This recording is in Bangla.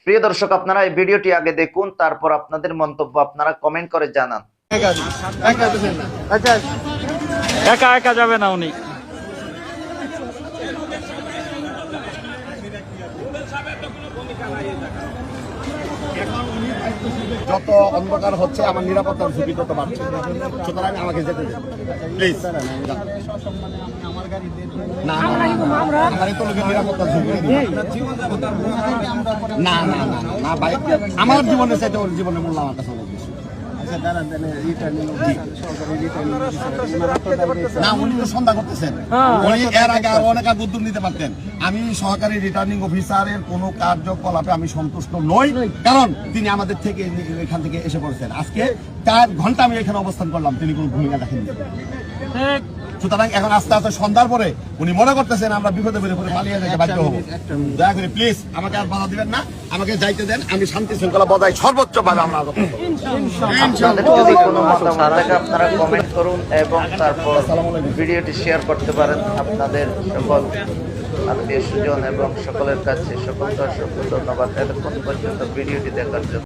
প্রিয় দর্শক, আপনারা এই ভিডিওটি আগে দেখুন, তারপর আপনাদের মন্তব্য আপনারা কমেন্ট করে জানান। একা একা যাবে না উনি। যত অন্ধকার হচ্ছে আমার নিরাপত্তার ঝুঁকি তত বাড়ছে, সুতরাং আমাকে যেতে দিন প্লিজ। না আমার তো লোকের নিরাপত্তার ঝুঁকি না না না না ভাই, আমার জীবনের চাইতে ওর জীবনের মূল্য আমার কাছে অনেক বেশি। না উনি তো সন্ধ্যা করতেছেন, উনি এর আগে আরো অনেক উদ্যোগ নিতে পারতেন। আমি সহকারী রিটার্নিং অফিসারের কোনো কার্যকলাপে আমি সন্তুষ্ট নই, কারণ তিনি আমাদের থেকে এখান থেকে এসে পড়েছেন। আজকে 4 ঘন্টা আমি এখানে অবস্থান করলাম, তিনি কোনো ভূমিকা রাখেননি। সুতরাং এখন আস্তে আস্তে সন্ধ্যার পরে উনি মনে করতেছেন আমরা বিপদে পড়ে পালিয়ে যেতে বাধ্য হবো। দয়া করে প্লিজ আমাকে আর বাধা দিবেন না, আমাকে যাইতে দেন। আমি শান্তি শৃঙ্খলা বজায় সর্বোচ্চ ভাবে আমরা আপনাদের যদি কোনো মতামত থাকে আপনারা কমেন্ট করুন এবং তারপর ভিডিওটি শেয়ার করতে পারেন আপনাদের সকল আত্মীয় স্বজন এবং সকলের কাছে। সকল দর্শককে ধন্যবাদ এতক্ষণ পর্যন্ত ভিডিওটি দেখার জন্য।